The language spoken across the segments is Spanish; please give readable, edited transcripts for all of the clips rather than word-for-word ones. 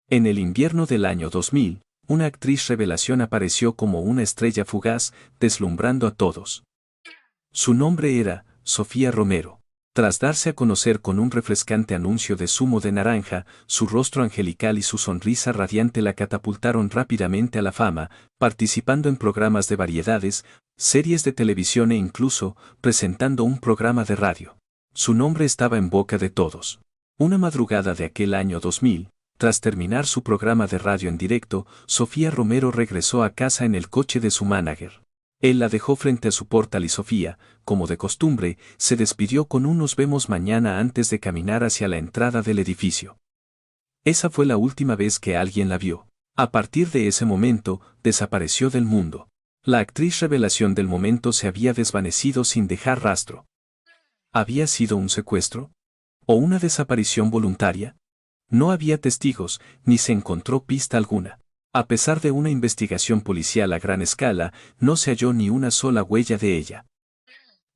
En el invierno del año 2000, una actriz revelación apareció como una estrella fugaz, deslumbrando a todos. Su nombre era Sofía Romero. Tras darse a conocer con un refrescante anuncio de zumo de naranja, su rostro angelical y su sonrisa radiante la catapultaron rápidamente a la fama, participando en programas de variedades, series de televisión e incluso presentando un programa de radio. Su nombre estaba en boca de todos. Una madrugada de aquel año 2000, tras terminar su programa de radio en directo, Sofía Romero regresó a casa en el coche de su manager. Él la dejó frente a su portal y Sofía, como de costumbre, se despidió con un "nos vemos mañana" antes de caminar hacia la entrada del edificio. Esa fue la última vez que alguien la vio. A partir de ese momento, desapareció del mundo. La actriz revelación del momento se había desvanecido sin dejar rastro. ¿Había sido un secuestro? ¿O una desaparición voluntaria? No había testigos, ni se encontró pista alguna. A pesar de una investigación policial a gran escala, no se halló ni una sola huella de ella.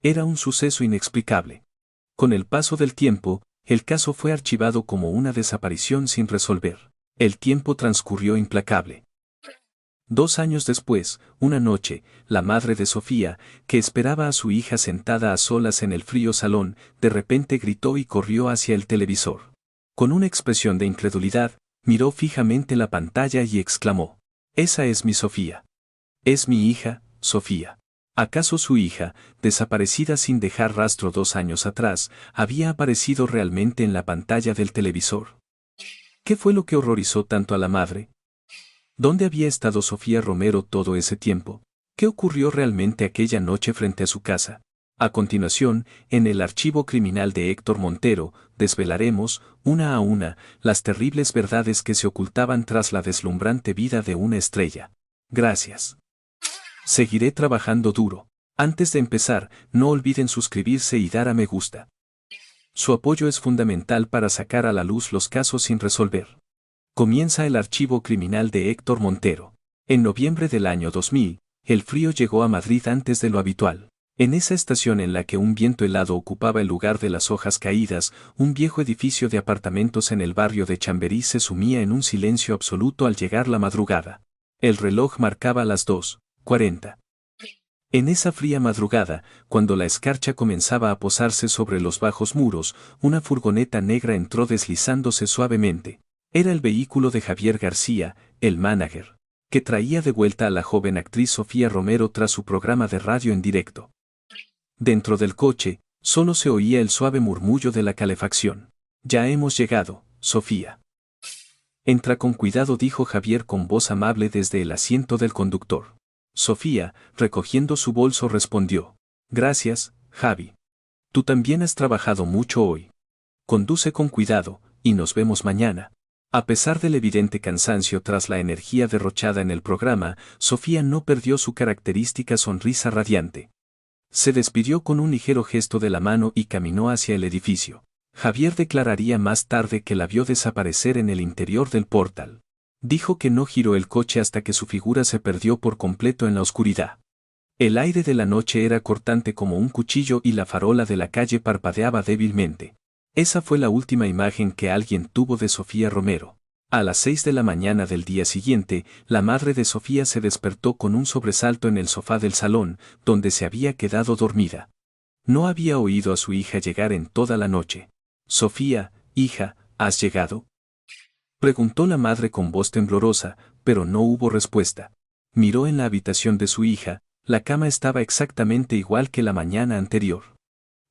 Era un suceso inexplicable. Con el paso del tiempo, el caso fue archivado como una desaparición sin resolver. El tiempo transcurrió implacable. 2 años después, una noche, la madre de Sofía, que esperaba a su hija sentada a solas en el frío salón, de repente gritó y corrió hacia el televisor. Con una expresión de incredulidad, miró fijamente la pantalla y exclamó: «Esa es mi Sofía. Es mi hija, Sofía». ¿Acaso su hija, desaparecida sin dejar rastro 2 años atrás, había aparecido realmente en la pantalla del televisor? ¿Qué fue lo que horrorizó tanto a la madre? ¿Dónde había estado Sofía Romero todo ese tiempo? ¿Qué ocurrió realmente aquella noche frente a su casa? A continuación, en el archivo criminal de Héctor Montero, desvelaremos, una a una, las terribles verdades que se ocultaban tras la deslumbrante vida de una estrella. Gracias. Seguiré trabajando duro. Antes de empezar, no olviden suscribirse y dar a me gusta. Su apoyo es fundamental para sacar a la luz los casos sin resolver. Comienza el archivo criminal de Héctor Montero. En noviembre del año 2000, el frío llegó a Madrid antes de lo habitual. En esa estación en la que un viento helado ocupaba el lugar de las hojas caídas, un viejo edificio de apartamentos en el barrio de Chamberí se sumía en un silencio absoluto al llegar la madrugada. El reloj marcaba las 2:40. En esa fría madrugada, cuando la escarcha comenzaba a posarse sobre los bajos muros, una furgoneta negra entró deslizándose suavemente. Era el vehículo de Javier García, el manager, que traía de vuelta a la joven actriz Sofía Romero tras su programa de radio en directo. Dentro del coche, solo se oía el suave murmullo de la calefacción. «Ya hemos llegado, Sofía». «Entra con cuidado», dijo Javier con voz amable desde el asiento del conductor. Sofía, recogiendo su bolso, respondió: «Gracias, Javi. Tú también has trabajado mucho hoy. Conduce con cuidado, y nos vemos mañana». A pesar del evidente cansancio tras la energía derrochada en el programa, Sofía no perdió su característica sonrisa radiante. Se despidió con un ligero gesto de la mano y caminó hacia el edificio. Javier declararía más tarde que la vio desaparecer en el interior del portal. Dijo que no giró el coche hasta que su figura se perdió por completo en la oscuridad. El aire de la noche era cortante como un cuchillo y la farola de la calle parpadeaba débilmente. Esa fue la última imagen que alguien tuvo de Sofía Romero. A las 6 de la mañana del día siguiente, la madre de Sofía se despertó con un sobresalto en el sofá del salón, donde se había quedado dormida. No había oído a su hija llegar en toda la noche. «Sofía, hija, ¿has llegado?», preguntó la madre con voz temblorosa, pero no hubo respuesta. Miró en la habitación de su hija. La cama estaba exactamente igual que la mañana anterior.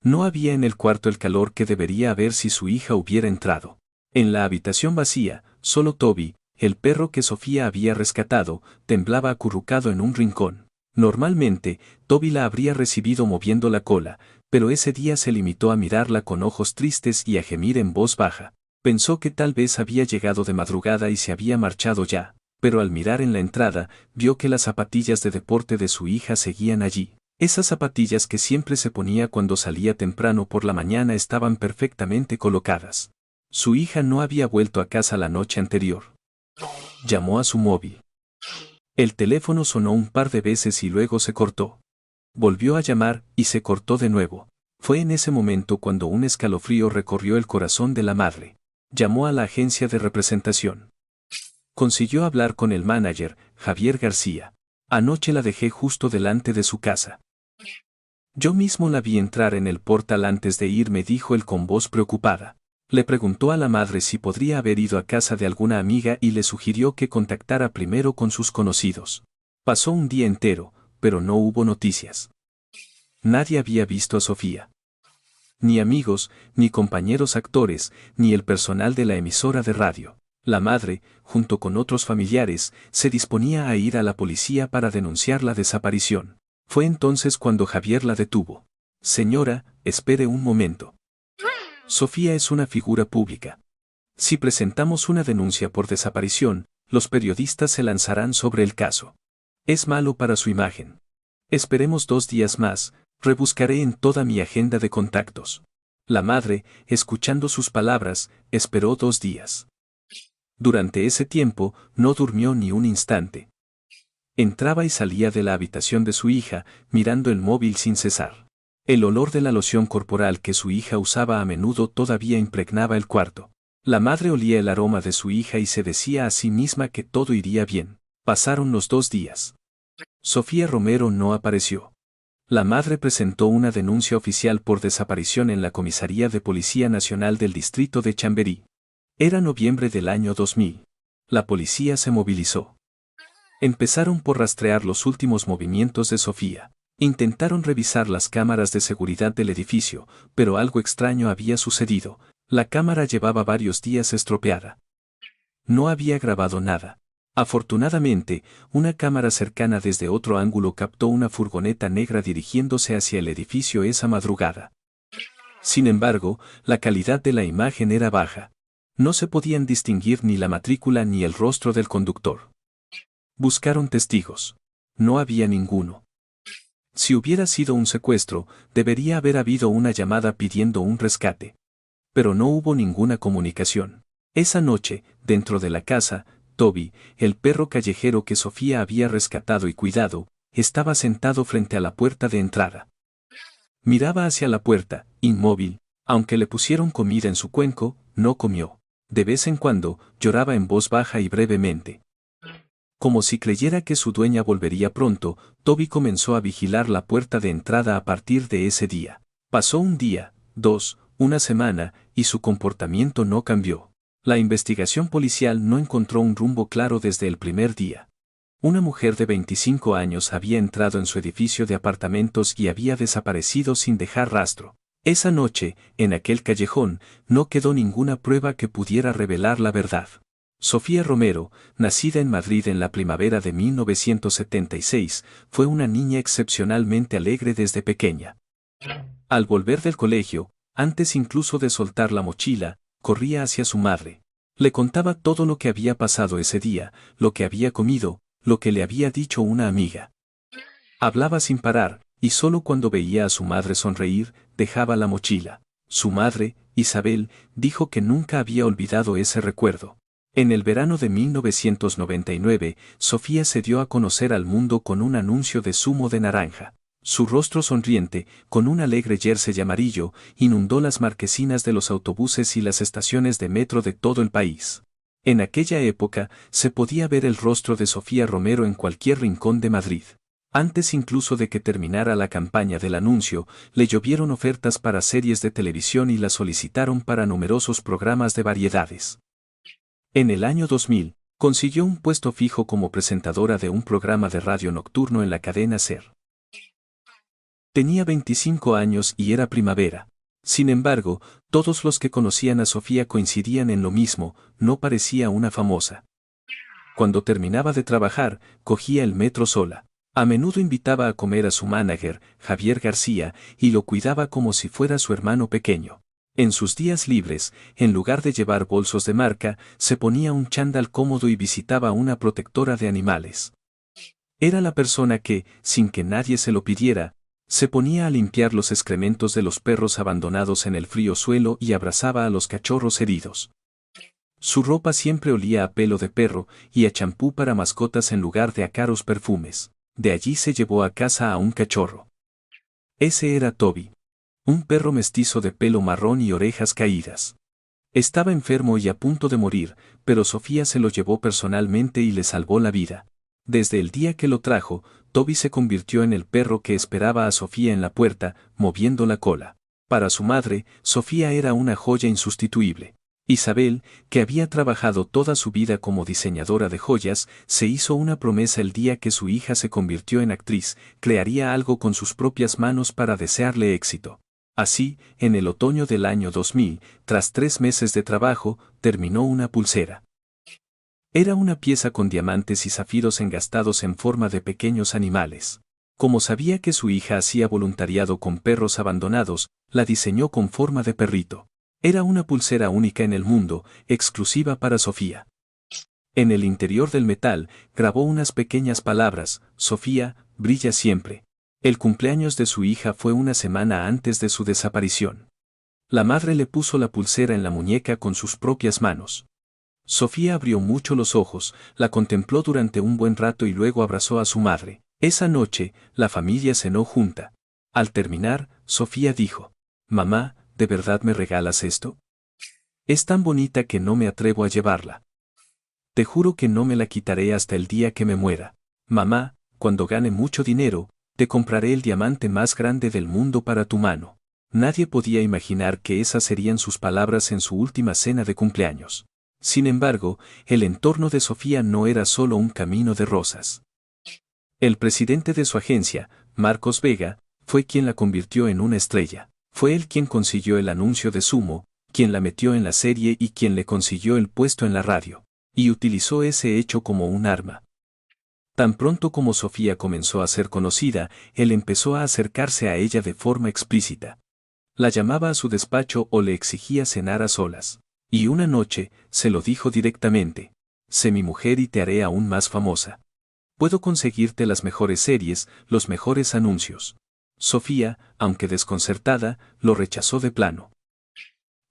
No había en el cuarto el calor que debería haber si su hija hubiera entrado. En la habitación vacía, solo Toby, el perro que Sofía había rescatado, temblaba acurrucado en un rincón. Normalmente, Toby la habría recibido moviendo la cola, pero ese día se limitó a mirarla con ojos tristes y a gemir en voz baja. Pensó que tal vez había llegado de madrugada y se había marchado ya, pero al mirar en la entrada, vio que las zapatillas de deporte de su hija seguían allí. Esas zapatillas que siempre se ponía cuando salía temprano por la mañana estaban perfectamente colocadas. Su hija no había vuelto a casa la noche anterior. Llamó a su móvil. El teléfono sonó un par de veces y luego se cortó. Volvió a llamar y se cortó de nuevo. Fue en ese momento cuando un escalofrío recorrió el corazón de la madre. Llamó a la agencia de representación. Consiguió hablar con el manager, Javier García. Anoche la dejé justo delante de su casa. Yo mismo la vi entrar en el portal antes de irme, dijo él con voz preocupada. Le preguntó a la madre si podría haber ido a casa de alguna amiga y le sugirió que contactara primero con sus conocidos. Pasó un día entero, pero no hubo noticias. Nadie había visto a Sofía. Ni amigos, ni compañeros actores, ni el personal de la emisora de radio. La madre, junto con otros familiares, se disponía a ir a la policía para denunciar la desaparición. Fue entonces cuando Javier la detuvo. Señora, espere un momento. Sofía es una figura pública. Si presentamos una denuncia por desaparición, los periodistas se lanzarán sobre el caso. Es malo para su imagen. Esperemos 2 días más, rebuscaré en toda mi agenda de contactos. La madre, escuchando sus palabras, esperó 2 días. Durante ese tiempo, no durmió ni un instante. Entraba y salía de la habitación de su hija, mirando el móvil sin cesar. El olor de la loción corporal que su hija usaba a menudo todavía impregnaba el cuarto. La madre olía el aroma de su hija y se decía a sí misma que todo iría bien. Pasaron los 2 días. Sofía Romero no apareció. La madre presentó una denuncia oficial por desaparición en la Comisaría de Policía Nacional del Distrito de Chamberí. Era noviembre del año 2000. La policía se movilizó. Empezaron por rastrear los últimos movimientos de Sofía. Intentaron revisar las cámaras de seguridad del edificio, pero algo extraño había sucedido. La cámara llevaba varios días estropeada. No había grabado nada. Afortunadamente, una cámara cercana desde otro ángulo captó una furgoneta negra dirigiéndose hacia el edificio esa madrugada. Sin embargo, la calidad de la imagen era baja. No se podían distinguir ni la matrícula ni el rostro del conductor. Buscaron testigos. No había ninguno. Si hubiera sido un secuestro, debería haber habido una llamada pidiendo un rescate. Pero no hubo ninguna comunicación. Esa noche, dentro de la casa, Toby, el perro callejero que Sofía había rescatado y cuidado, estaba sentado frente a la puerta de entrada. Miraba hacia la puerta, inmóvil, aunque le pusieron comida en su cuenco, no comió. De vez en cuando, lloraba en voz baja y brevemente. Como si creyera que su dueña volvería pronto, Toby comenzó a vigilar la puerta de entrada a partir de ese día. Pasó un día, 2, una semana, y su comportamiento no cambió. La investigación policial no encontró un rumbo claro desde el primer día. Una mujer de 25 años había entrado en su edificio de apartamentos y había desaparecido sin dejar rastro. Esa noche, en aquel callejón, no quedó ninguna prueba que pudiera revelar la verdad. Sofía Romero, nacida en Madrid en la primavera de 1976, fue una niña excepcionalmente alegre desde pequeña. Al volver del colegio, antes incluso de soltar la mochila, corría hacia su madre. Le contaba todo lo que había pasado ese día, lo que había comido, lo que le había dicho una amiga. Hablaba sin parar, y solo cuando veía a su madre sonreír, dejaba la mochila. Su madre, Isabel, dijo que nunca había olvidado ese recuerdo. En el verano de 1999, Sofía se dio a conocer al mundo con un anuncio de zumo de naranja. Su rostro sonriente, con un alegre jersey amarillo, inundó las marquesinas de los autobuses y las estaciones de metro de todo el país. En aquella época, se podía ver el rostro de Sofía Romero en cualquier rincón de Madrid. Antes incluso de que terminara la campaña del anuncio, le llovieron ofertas para series de televisión y la solicitaron para numerosos programas de variedades. En el año 2000, consiguió un puesto fijo como presentadora de un programa de radio nocturno en la cadena SER. Tenía 25 años y era primavera. Sin embargo, todos los que conocían a Sofía coincidían en lo mismo, no parecía una famosa. Cuando terminaba de trabajar, cogía el metro sola. A menudo invitaba a comer a su manager, Javier García, y lo cuidaba como si fuera su hermano pequeño. En sus días libres, en lugar de llevar bolsos de marca, se ponía un chándal cómodo y visitaba una protectora de animales. Era la persona que, sin que nadie se lo pidiera, se ponía a limpiar los excrementos de los perros abandonados en el frío suelo y abrazaba a los cachorros heridos. Su ropa siempre olía a pelo de perro y a champú para mascotas en lugar de a caros perfumes. De allí se llevó a casa a un cachorro. Ese era Toby. Un perro mestizo de pelo marrón y orejas caídas. Estaba enfermo y a punto de morir, pero Sofía se lo llevó personalmente y le salvó la vida. Desde el día que lo trajo, Toby se convirtió en el perro que esperaba a Sofía en la puerta, moviendo la cola. Para su madre, Sofía era una joya insustituible. Isabel, que había trabajado toda su vida como diseñadora de joyas, se hizo una promesa el día que su hija se convirtió en actriz, crearía algo con sus propias manos para desearle éxito. Así, en el otoño del año 2000, tras 3 meses de trabajo, terminó una pulsera. Era una pieza con diamantes y zafiros engastados en forma de pequeños animales. Como sabía que su hija hacía voluntariado con perros abandonados, la diseñó con forma de perrito. Era una pulsera única en el mundo, exclusiva para Sofía. En el interior del metal, grabó unas pequeñas palabras: Sofía, brilla siempre. El cumpleaños de su hija fue una semana antes de su desaparición. La madre le puso la pulsera en la muñeca con sus propias manos. Sofía abrió mucho los ojos, la contempló durante un buen rato y luego abrazó a su madre. Esa noche, la familia cenó junta. Al terminar, Sofía dijo: «Mamá, ¿de verdad me regalas esto? Es tan bonita que no me atrevo a llevarla. Te juro que no me la quitaré hasta el día que me muera. Mamá, cuando gane mucho dinero, te compraré el diamante más grande del mundo para tu mano». Nadie podía imaginar que esas serían sus palabras en su última cena de cumpleaños. Sin embargo, el entorno de Sofía no era solo un camino de rosas. El presidente de su agencia, Marcos Vega, fue quien la convirtió en una estrella. Fue él quien consiguió el anuncio de Sumo, quien la metió en la serie y quien le consiguió el puesto en la radio. Y utilizó ese hecho como un arma. Tan pronto como Sofía comenzó a ser conocida, él empezó a acercarse a ella de forma explícita. La llamaba a su despacho o le exigía cenar a solas. Y una noche, se lo dijo directamente: «Sé mi mujer y te haré aún más famosa. Puedo conseguirte las mejores series, los mejores anuncios». Sofía, aunque desconcertada, lo rechazó de plano.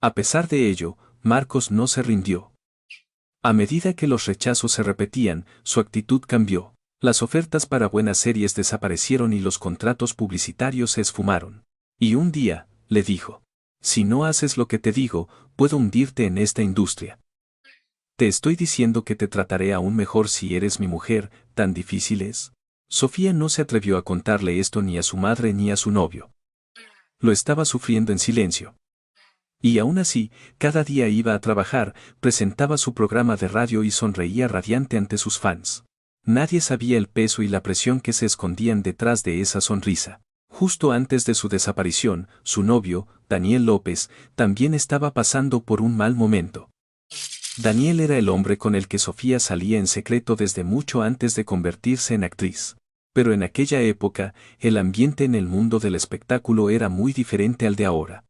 A pesar de ello, Marcos no se rindió. A medida que los rechazos se repetían, su actitud cambió. Las ofertas para buenas series desaparecieron y los contratos publicitarios se esfumaron. Y un día, le dijo: «Si no haces lo que te digo, puedo hundirte en esta industria. Te estoy diciendo que te trataré aún mejor si eres mi mujer, ¿tan difícil es?». Sofía no se atrevió a contarle esto ni a su madre ni a su novio. Lo estaba sufriendo en silencio. Y aún así, cada día iba a trabajar, presentaba su programa de radio y sonreía radiante ante sus fans. Nadie sabía el peso y la presión que se escondían detrás de esa sonrisa. Justo antes de su desaparición, su novio, Daniel López, también estaba pasando por un mal momento. Daniel era el hombre con el que Sofía salía en secreto desde mucho antes de convertirse en actriz. Pero en aquella época, el ambiente en el mundo del espectáculo era muy diferente al de ahora.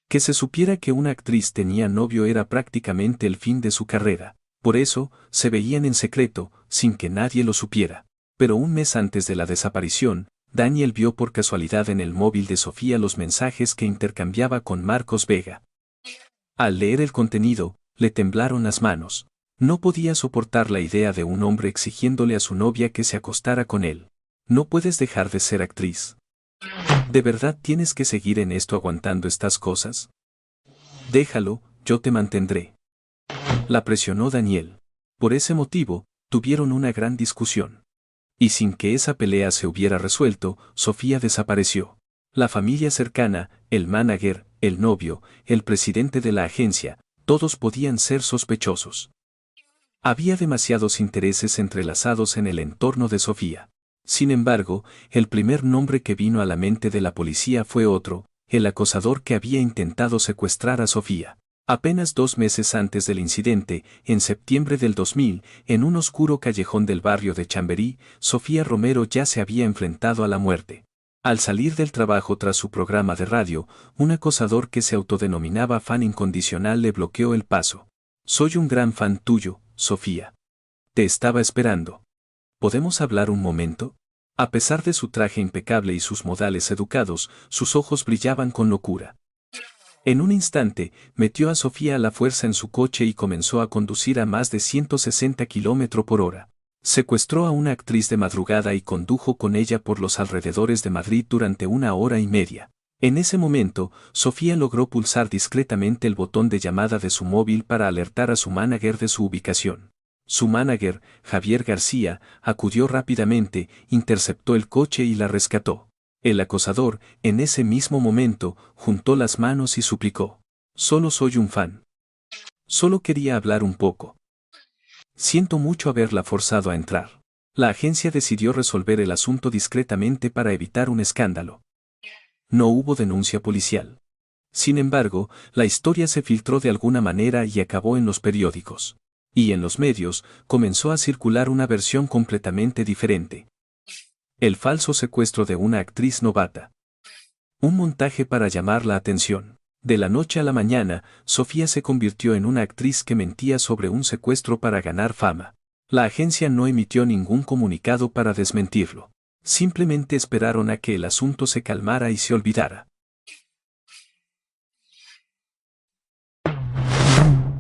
Que se supiera que una actriz tenía novio era prácticamente el fin de su carrera. Por eso, se veían en secreto, sin que nadie lo supiera. Pero un mes antes de la desaparición, Daniel vio por casualidad en el móvil de Sofía los mensajes que intercambiaba con Marcos Vega. Al leer el contenido, le temblaron las manos. No podía soportar la idea de un hombre exigiéndole a su novia que se acostara con él. «No puedes dejar de ser actriz. ¿De verdad tienes que seguir en esto aguantando estas cosas? Déjalo, yo te mantendré». La presionó Daniel. Por ese motivo, tuvieron una gran discusión. Y sin que esa pelea se hubiera resuelto, Sofía desapareció. La familia cercana, el manager, el novio, el presidente de la agencia, todos podían ser sospechosos. Había demasiados intereses entrelazados en el entorno de Sofía. Sin embargo, el primer nombre que vino a la mente de la policía fue otro: el acosador que había intentado secuestrar a Sofía. Apenas 2 meses antes del incidente, en septiembre del 2000, en un oscuro callejón del barrio de Chamberí, Sofía Romero ya se había enfrentado a la muerte. Al salir del trabajo tras su programa de radio, un acosador que se autodenominaba fan incondicional le bloqueó el paso. «Soy un gran fan tuyo, Sofía. Te estaba esperando. ¿Podemos hablar un momento?». A pesar de su traje impecable y sus modales educados, sus ojos brillaban con locura. En un instante, metió a Sofía a la fuerza en su coche y comenzó a conducir a más de 160 km/h. Secuestró a una actriz de madrugada y condujo con ella por los alrededores de Madrid durante 1 hora y media. En ese momento, Sofía logró pulsar discretamente el botón de llamada de su móvil para alertar a su manager de su ubicación. Su manager, Javier García, acudió rápidamente, interceptó el coche y la rescató. El acosador, en ese mismo momento, juntó las manos y suplicó: «Solo soy un fan. Solo quería hablar un poco. Siento mucho haberla forzado a entrar». La agencia decidió resolver el asunto discretamente para evitar un escándalo. No hubo denuncia policial. Sin embargo, la historia se filtró de alguna manera y acabó en los periódicos. Y en los medios, comenzó a circular una versión completamente diferente. El falso secuestro de una actriz novata. Un montaje para llamar la atención. De la noche a la mañana, Sofía se convirtió en una actriz que mentía sobre un secuestro para ganar fama. La agencia no emitió ningún comunicado para desmentirlo. Simplemente esperaron a que el asunto se calmara y se olvidara.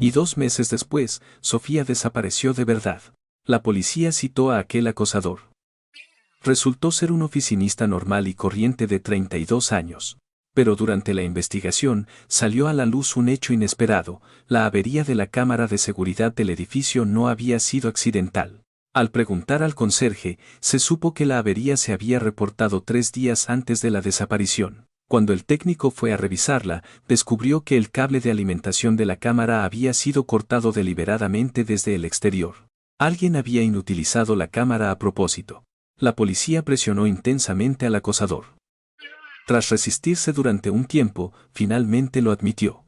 Y 2 meses después, Sofía desapareció de verdad. La policía citó a aquel acosador. Resultó ser un oficinista normal y corriente de 32 años. Pero durante la investigación, salió a la luz un hecho inesperado: la avería de la cámara de seguridad del edificio no había sido accidental. Al preguntar al conserje, se supo que la avería se había reportado 3 días antes de la desaparición. Cuando el técnico fue a revisarla, descubrió que el cable de alimentación de la cámara había sido cortado deliberadamente desde el exterior. Alguien había inutilizado la cámara a propósito. La policía presionó intensamente al acosador. Tras resistirse durante un tiempo, finalmente lo admitió.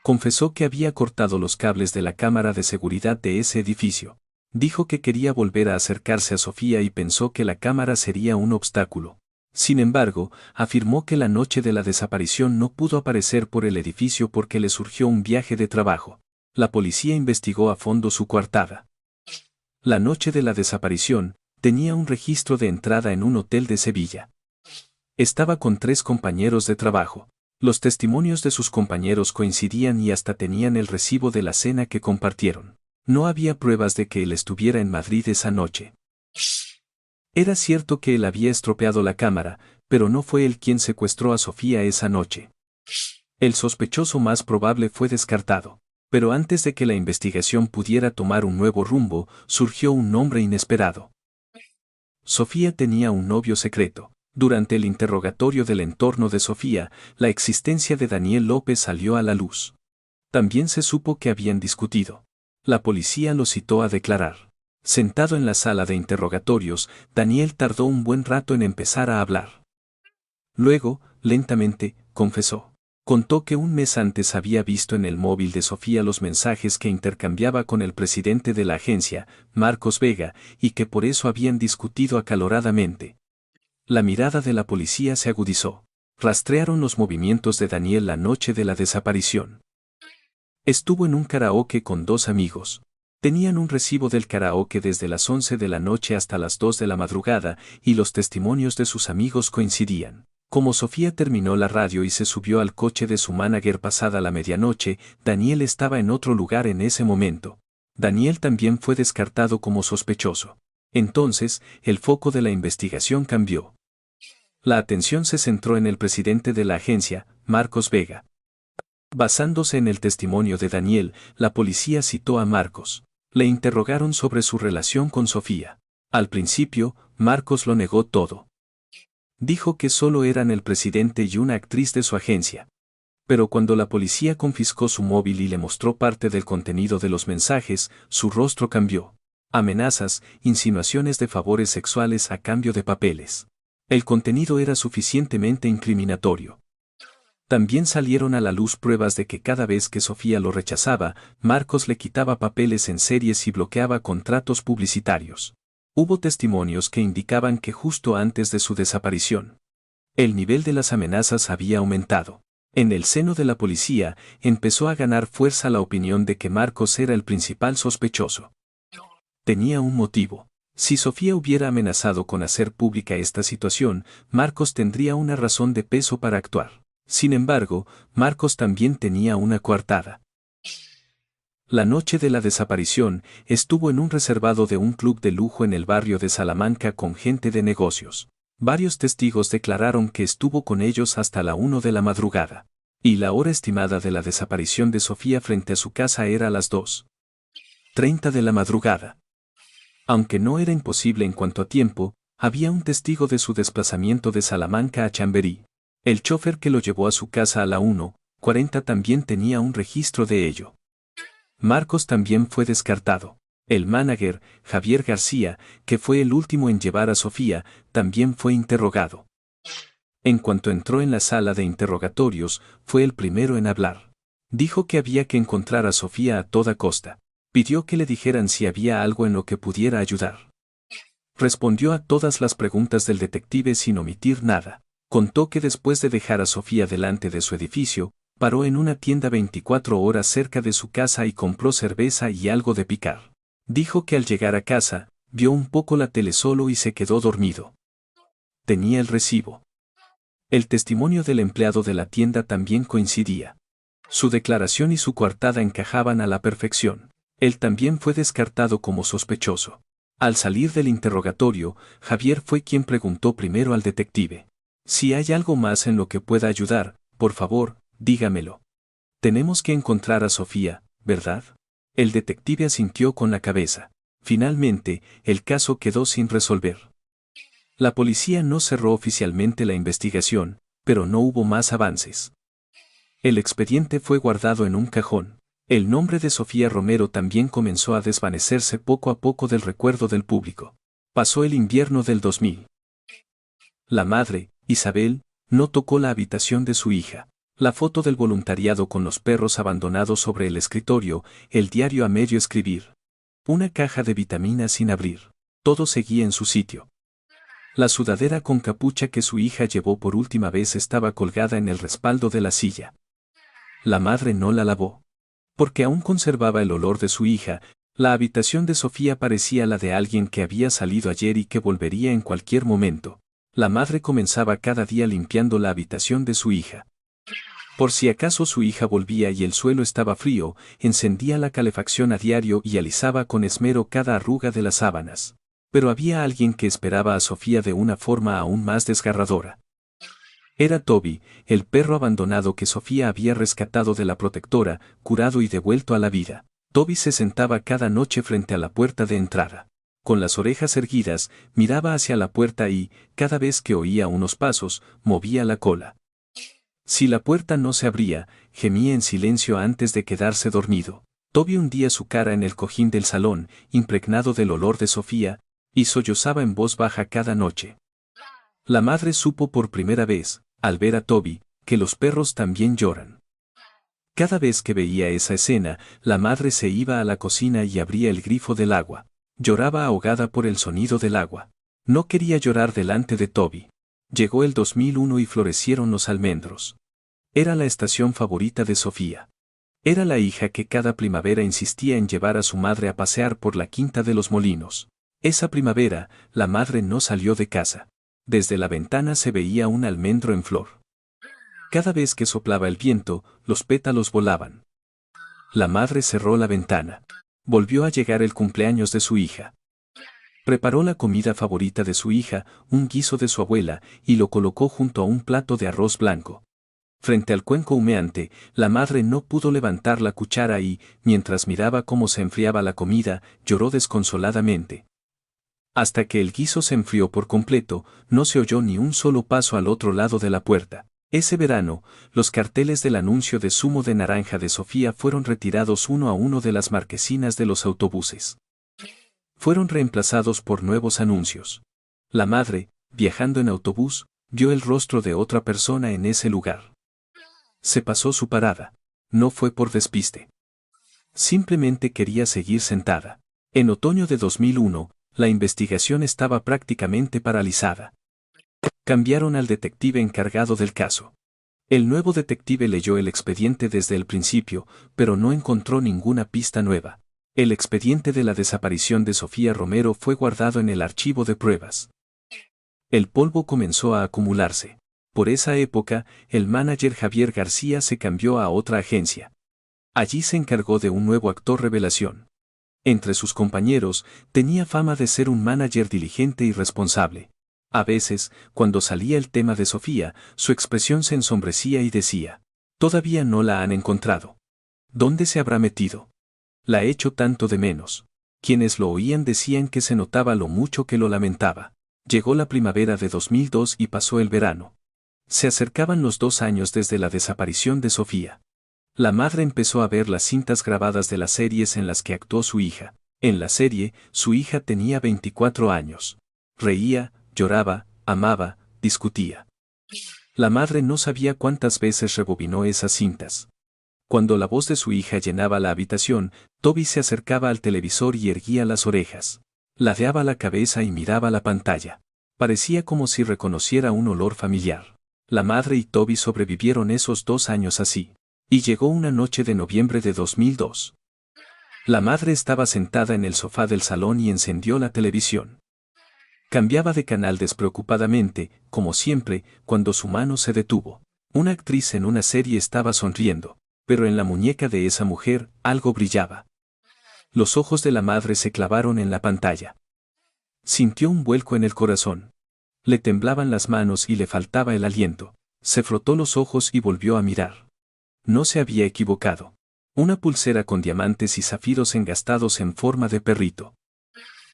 Confesó que había cortado los cables de la cámara de seguridad de ese edificio. Dijo que quería volver a acercarse a Sofía y pensó que la cámara sería un obstáculo. Sin embargo, afirmó que la noche de la desaparición no pudo aparecer por el edificio porque le surgió un viaje de trabajo. La policía investigó a fondo su coartada. La noche de la desaparición, tenía un registro de entrada en un hotel de Sevilla. Estaba con 3 compañeros de trabajo. Los testimonios de sus compañeros coincidían y hasta tenían el recibo de la cena que compartieron. No había pruebas de que él estuviera en Madrid esa noche. Era cierto que él había estropeado la cámara, pero no fue él quien secuestró a Sofía esa noche. El sospechoso más probable fue descartado. Pero antes de que la investigación pudiera tomar un nuevo rumbo, surgió un nombre inesperado. Sofía tenía un novio secreto. Durante el interrogatorio del entorno de Sofía, la existencia de Daniel López salió a la luz. También se supo que habían discutido. La policía lo citó a declarar. Sentado en la sala de interrogatorios, Daniel tardó un buen rato en empezar a hablar. Luego, lentamente, confesó. Contó que un mes antes había visto en el móvil de Sofía los mensajes que intercambiaba con el presidente de la agencia, Marcos Vega, y que por eso habían discutido acaloradamente. La mirada de la policía se agudizó. Rastrearon los movimientos de Daniel la noche de la desaparición. Estuvo en un karaoke con 2 amigos. Tenían un recibo del karaoke desde las 11 de la noche hasta las 2 de la madrugada, y los testimonios de sus amigos coincidían. Como Sofía terminó la radio y se subió al coche de su manager pasada la medianoche, Daniel estaba en otro lugar en ese momento. Daniel también fue descartado como sospechoso. Entonces, el foco de la investigación cambió. La atención se centró en el presidente de la agencia, Marcos Vega. Basándose en el testimonio de Daniel, la policía citó a Marcos. Le interrogaron sobre su relación con Sofía. Al principio, Marcos lo negó todo. Dijo que solo eran el presidente y una actriz de su agencia. Pero cuando la policía confiscó su móvil y le mostró parte del contenido de los mensajes, su rostro cambió. Amenazas, insinuaciones de favores sexuales a cambio de papeles. El contenido era suficientemente incriminatorio. También salieron a la luz pruebas de que cada vez que Sofía lo rechazaba, Marcos le quitaba papeles en series y bloqueaba contratos publicitarios. Hubo testimonios que indicaban que justo antes de su desaparición, el nivel de las amenazas había aumentado. En el seno de la policía, empezó a ganar fuerza la opinión de que Marcos era el principal sospechoso. Tenía un motivo. Si Sofía hubiera amenazado con hacer pública esta situación, Marcos tendría una razón de peso para actuar. Sin embargo, Marcos también tenía una coartada. La noche de la desaparición, estuvo en un reservado de un club de lujo en el barrio de Salamanca con gente de negocios. Varios testigos declararon que estuvo con ellos hasta la 1 de la madrugada. Y la hora estimada de la desaparición de Sofía frente a su casa era las 2:30 de la madrugada. Aunque no era imposible en cuanto a tiempo, había un testigo de su desplazamiento de Salamanca a Chamberí. El chofer que lo llevó a su casa a la 1:40 también tenía un registro de ello. Marcos también fue descartado. El manager, Javier García, que fue el último en llevar a Sofía, también fue interrogado. En cuanto entró en la sala de interrogatorios, fue el primero en hablar. Dijo que había que encontrar a Sofía a toda costa. Pidió que le dijeran si había algo en lo que pudiera ayudar. Respondió a todas las preguntas del detective sin omitir nada. Contó que después de dejar a Sofía delante de su edificio, paró en una tienda 24 horas cerca de su casa y compró cerveza y algo de picar. Dijo que al llegar a casa, vio un poco la tele solo y se quedó dormido. Tenía el recibo. El testimonio del empleado de la tienda también coincidía. Su declaración y su coartada encajaban a la perfección. Él también fue descartado como sospechoso. Al salir del interrogatorio, Javier fue quien preguntó primero al detective: si hay algo más en lo que pueda ayudar, por favor, dígamelo. Tenemos que encontrar a Sofía, ¿verdad? El detective asintió con la cabeza. Finalmente, el caso quedó sin resolver. La policía no cerró oficialmente la investigación, pero no hubo más avances. El expediente fue guardado en un cajón. El nombre de Sofía Romero también comenzó a desvanecerse poco a poco del recuerdo del público. Pasó el invierno del 2000. La madre, Isabel, no tocó la habitación de su hija. La foto del voluntariado con los perros abandonados sobre el escritorio, el diario a medio escribir. Una caja de vitaminas sin abrir. Todo seguía en su sitio. La sudadera con capucha que su hija llevó por última vez estaba colgada en el respaldo de la silla. La madre no la lavó. Porque aún conservaba el olor de su hija, la habitación de Sofía parecía la de alguien que había salido ayer y que volvería en cualquier momento. La madre comenzaba cada día limpiando la habitación de su hija. Por si acaso su hija volvía y el suelo estaba frío, encendía la calefacción a diario y alisaba con esmero cada arruga de las sábanas. Pero había alguien que esperaba a Sofía de una forma aún más desgarradora. Era Toby, el perro abandonado que Sofía había rescatado de la protectora, curado y devuelto a la vida. Toby se sentaba cada noche frente a la puerta de entrada. Con las orejas erguidas, miraba hacia la puerta y, cada vez que oía unos pasos, movía la cola. Si la puerta no se abría, gemía en silencio antes de quedarse dormido. Toby hundía su cara en el cojín del salón, impregnado del olor de Sofía, y sollozaba en voz baja cada noche. La madre supo por primera vez, al ver a Toby, que los perros también lloran. Cada vez que veía esa escena, la madre se iba a la cocina y abría el grifo del agua. Lloraba ahogada por el sonido del agua. No quería llorar delante de Toby. Llegó el 2001 y florecieron los almendros. Era la estación favorita de Sofía. Era la hija que cada primavera insistía en llevar a su madre a pasear por la Quinta de los Molinos. Esa primavera, la madre no salió de casa. Desde la ventana se veía un almendro en flor. Cada vez que soplaba el viento, los pétalos volaban. La madre cerró la ventana. Volvió a llegar el cumpleaños de su hija. Preparó la comida favorita de su hija, un guiso de su abuela, y lo colocó junto a un plato de arroz blanco. Frente al cuenco humeante, la madre no pudo levantar la cuchara y, mientras miraba cómo se enfriaba la comida, lloró desconsoladamente. Hasta que el guiso se enfrió por completo, no se oyó ni un solo paso al otro lado de la puerta. Ese verano, los carteles del anuncio de zumo de naranja de Sofía fueron retirados uno a uno de las marquesinas de los autobuses. Fueron reemplazados por nuevos anuncios. La madre, viajando en autobús, vio el rostro de otra persona en ese lugar. Se pasó su parada. No fue por despiste. Simplemente quería seguir sentada. En otoño de 2001, la investigación estaba prácticamente paralizada. Cambiaron al detective encargado del caso. El nuevo detective leyó el expediente desde el principio, pero no encontró ninguna pista nueva. El expediente de la desaparición de Sofía Romero fue guardado en el archivo de pruebas. El polvo comenzó a acumularse. Por esa época, el manager Javier García se cambió a otra agencia. Allí se encargó de un nuevo actor revelación. Entre sus compañeros, tenía fama de ser un manager diligente y responsable. A veces, cuando salía el tema de Sofía, su expresión se ensombrecía y decía: «Todavía no la han encontrado. ¿Dónde se habrá metido? La echo tanto de menos». Quienes lo oían decían que se notaba lo mucho que lo lamentaba. Llegó la primavera de 2002 y pasó el verano. Se acercaban los 2 años desde la desaparición de Sofía. La madre empezó a ver las cintas grabadas de las series en las que actuó su hija. En la serie, su hija tenía 24 años. Reía, lloraba, amaba, discutía. La madre no sabía cuántas veces rebobinó esas cintas. Cuando la voz de su hija llenaba la habitación, Toby se acercaba al televisor y erguía las orejas. Ladeaba la cabeza y miraba la pantalla. Parecía como si reconociera un olor familiar. La madre y Toby sobrevivieron esos 2 años así. Y llegó una noche de noviembre de 2002. La madre estaba sentada en el sofá del salón y encendió la televisión. Cambiaba de canal despreocupadamente, como siempre, cuando su mano se detuvo. Una actriz en una serie estaba sonriendo, pero en la muñeca de esa mujer algo brillaba. Los ojos de la madre se clavaron en la pantalla. Sintió un vuelco en el corazón. Le temblaban las manos y le faltaba el aliento. Se frotó los ojos y volvió a mirar. No se había equivocado. Una pulsera con diamantes y zafiros engastados en forma de perrito.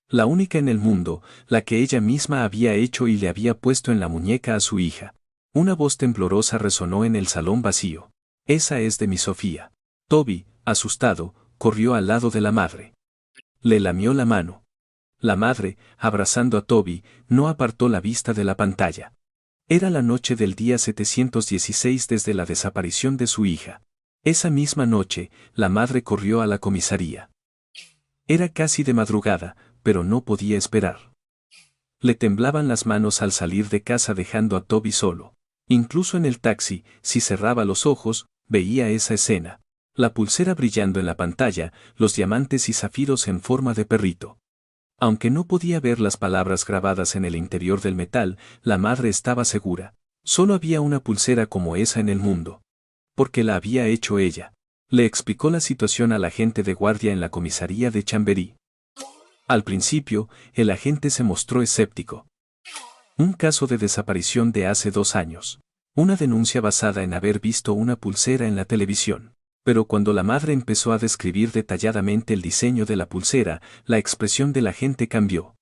La única en el mundo, la que ella misma había hecho y le había puesto en la muñeca a su hija. Una voz temblorosa resonó en el salón vacío. «Esa es de mi Sofía». Toby, asustado, corrió al lado de la madre. Le lamió la mano. La madre, abrazando a Toby, no apartó la vista de la pantalla. Era la noche del día 716 desde la desaparición de su hija. Esa misma noche, la madre corrió a la comisaría. Era casi de madrugada, pero no podía esperar. Le temblaban las manos al salir de casa dejando a Toby solo. Incluso en el taxi, si cerraba los ojos, veía esa escena. La pulsera brillando en la pantalla, los diamantes y zafiros en forma de perrito. Aunque no podía ver las palabras grabadas en el interior del metal, la madre estaba segura. Solo había una pulsera como esa en el mundo. Porque la había hecho ella. Le explicó la situación al agente de guardia en la comisaría de Chamberí. Al principio, el agente se mostró escéptico. Un caso de desaparición de hace 2 años. Una denuncia basada en haber visto una pulsera en la televisión. Pero cuando la madre empezó a describir detalladamente el diseño de la pulsera, la expresión del agente cambió.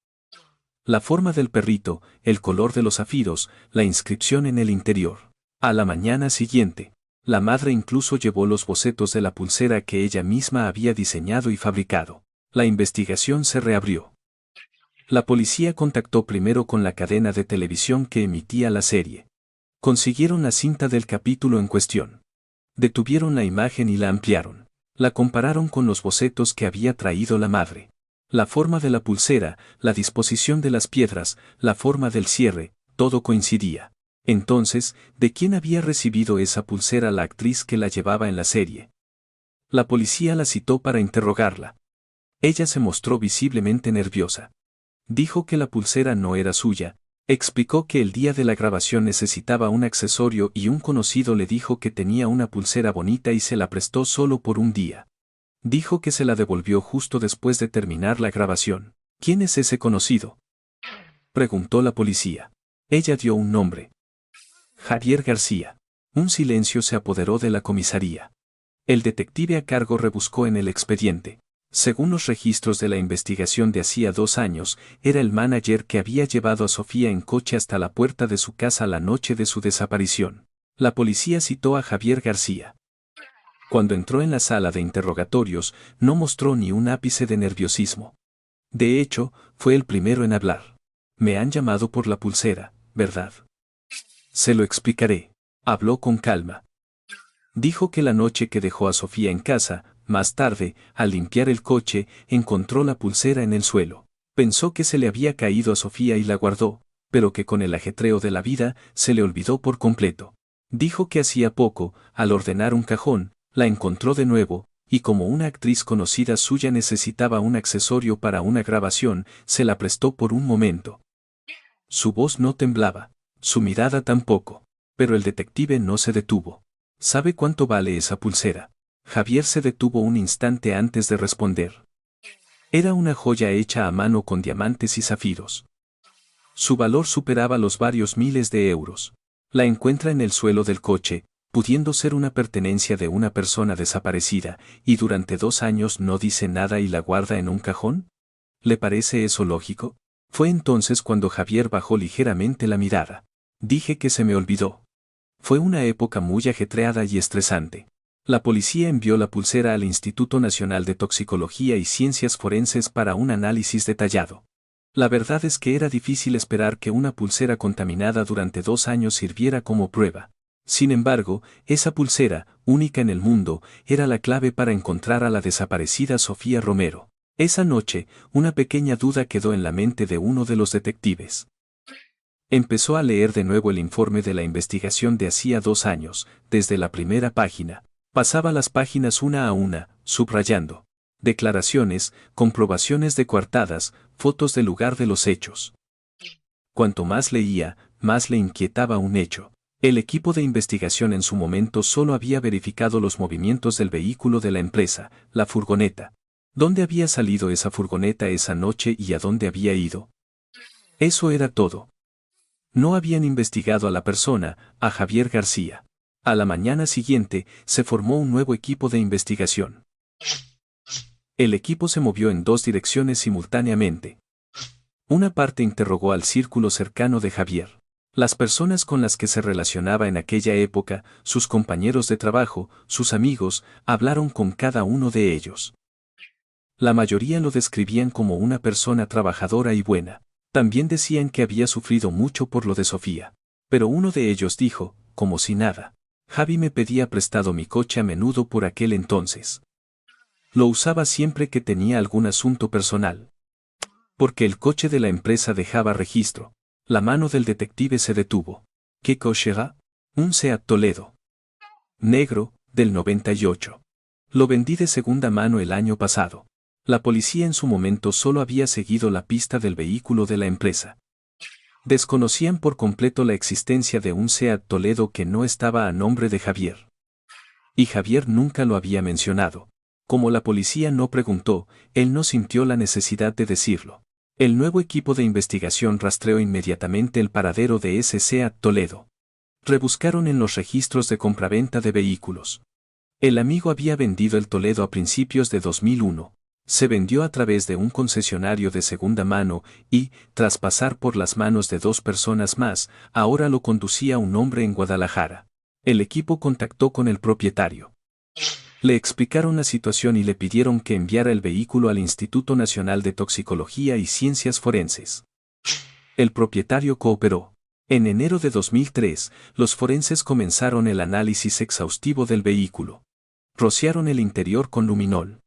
La forma del perrito, el color de los zafiros, la inscripción en el interior. A la mañana siguiente, la madre incluso llevó los bocetos de la pulsera que ella misma había diseñado y fabricado. La investigación se reabrió. La policía contactó primero con la cadena de televisión que emitía la serie. Consiguieron la cinta del capítulo en cuestión. Detuvieron la imagen y la ampliaron. La compararon con los bocetos que había traído la madre. La forma de la pulsera, la disposición de las piedras, la forma del cierre, todo coincidía. Entonces, ¿de quién había recibido esa pulsera la actriz que la llevaba en la serie? La policía la citó para interrogarla. Ella se mostró visiblemente nerviosa. Dijo que la pulsera no era suya. Explicó que el día de la grabación necesitaba un accesorio y un conocido le dijo que tenía una pulsera bonita y se la prestó solo por un día. Dijo que se la devolvió justo después de terminar la grabación. ¿Quién es ese conocido?, preguntó la policía. Ella dio un nombre. Javier García. Un silencio se apoderó de la comisaría. El detective a cargo rebuscó en el expediente. Según los registros de la investigación de hacía 2 años, era el manager que había llevado a Sofía en coche hasta la puerta de su casa la noche de su desaparición. La policía citó a Javier García. Cuando entró en la sala de interrogatorios, no mostró ni un ápice de nerviosismo. De hecho, fue el primero en hablar. Me han llamado por la pulsera, ¿verdad? Se lo explicaré. Habló con calma. Dijo que la noche que dejó a Sofía en casa, más tarde, al limpiar el coche, encontró la pulsera en el suelo. Pensó que se le había caído a Sofía y la guardó, pero que con el ajetreo de la vida, se le olvidó por completo. Dijo que hacía poco, al ordenar un cajón, la encontró de nuevo, y como una actriz conocida suya necesitaba un accesorio para una grabación, se la prestó por un momento. Su voz no temblaba, su mirada tampoco, pero el detective no se detuvo. ¿Sabe cuánto vale esa pulsera? Javier se detuvo un instante antes de responder. Era una joya hecha a mano con diamantes y zafiros. Su valor superaba los varios miles de euros. La encuentra en el suelo del coche, pudiendo ser una pertenencia de una persona desaparecida, y durante 2 años no dice nada y la guarda en un cajón. ¿Le parece eso lógico? Fue entonces cuando Javier bajó ligeramente la mirada. Dije que se me olvidó. Fue una época muy ajetreada y estresante. La policía envió la pulsera al Instituto Nacional de Toxicología y Ciencias Forenses para un análisis detallado. La verdad es que era difícil esperar que una pulsera contaminada durante 2 años sirviera como prueba. Sin embargo, esa pulsera, única en el mundo, era la clave para encontrar a la desaparecida Sofía Romero. Esa noche, una pequeña duda quedó en la mente de uno de los detectives. Empezó a leer de nuevo el informe de la investigación de hacía 2 años, desde la primera página. Pasaba las páginas una a una, subrayando declaraciones, comprobaciones de coartadas, fotos del lugar de los hechos. Cuanto más leía, más le inquietaba un hecho. El equipo de investigación en su momento solo había verificado los movimientos del vehículo de la empresa, la furgoneta. ¿Dónde había salido esa furgoneta esa noche y a dónde había ido? Eso era todo. No habían investigado a la persona, a Javier García. A la mañana siguiente, se formó un nuevo equipo de investigación. El equipo se movió en 2 direcciones simultáneamente. Una parte interrogó al círculo cercano de Javier. Las personas con las que se relacionaba en aquella época, sus compañeros de trabajo, sus amigos, hablaron con cada uno de ellos. La mayoría lo describían como una persona trabajadora y buena. También decían que había sufrido mucho por lo de Sofía. Pero uno de ellos dijo, como si nada: Javi me pedía prestado mi coche a menudo por aquel entonces. Lo usaba siempre que tenía algún asunto personal. Porque el coche de la empresa dejaba registro. La mano del detective se detuvo. ¿Qué coche era? Un Seat Toledo. Negro, del 98. Lo vendí de segunda mano el año pasado. La policía en su momento solo había seguido la pista del vehículo de la empresa. Desconocían por completo la existencia de un Seat Toledo que no estaba a nombre de Javier. Y Javier nunca lo había mencionado. Como la policía no preguntó, él no sintió la necesidad de decirlo. El nuevo equipo de investigación rastreó inmediatamente el paradero de ese Seat Toledo. Rebuscaron en los registros de compraventa de vehículos. El amigo había vendido el Toledo a principios de 2001. Se vendió a través de un concesionario de segunda mano y, tras pasar por las manos de 2 personas más, ahora lo conducía un hombre en Guadalajara. El equipo contactó con el propietario. Le explicaron la situación y le pidieron que enviara el vehículo al Instituto Nacional de Toxicología y Ciencias Forenses. El propietario cooperó. En enero de 2003, los forenses comenzaron el análisis exhaustivo del vehículo. Rociaron el interior con luminol.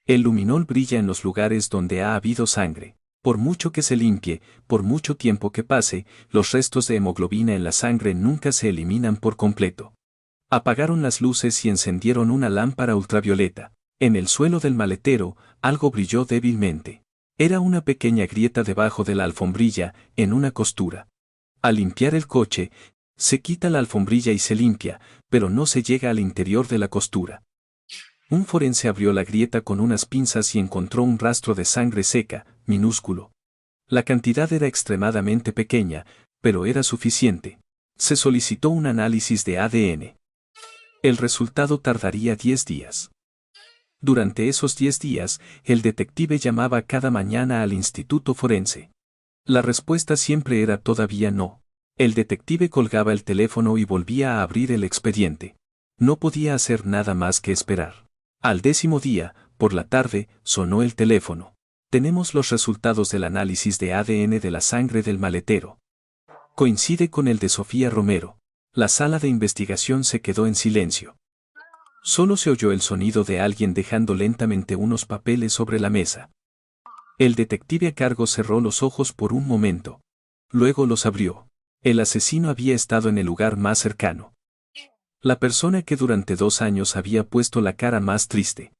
El luminol brilla en los lugares donde ha habido sangre. Por mucho que se limpie, por mucho tiempo que pase, los restos de hemoglobina en la sangre nunca se eliminan por completo. Apagaron las luces y encendieron una lámpara ultravioleta. En el suelo del maletero, algo brilló débilmente. Era una pequeña grieta debajo de la alfombrilla, en una costura. Al limpiar el coche, se quita la alfombrilla y se limpia, pero no se llega al interior de la costura. Un forense abrió la grieta con unas pinzas y encontró un rastro de sangre seca, minúsculo. La cantidad era extremadamente pequeña, pero era suficiente. Se solicitó un análisis de ADN. El resultado tardaría 10 días. Durante esos 10 días, el detective llamaba cada mañana al instituto forense. La respuesta siempre era todavía no. El detective colgaba el teléfono y volvía a abrir el expediente. No podía hacer nada más que esperar. Al 10º día, por la tarde, sonó el teléfono. Tenemos los resultados del análisis de ADN de la sangre del maletero. Coincide con el de Sofía Romero. La sala de investigación se quedó en silencio. Solo se oyó el sonido de alguien dejando lentamente unos papeles sobre la mesa. El detective a cargo cerró los ojos por un momento. Luego los abrió. El asesino había estado en el lugar más cercano. La persona que durante 2 años había puesto la cara más triste.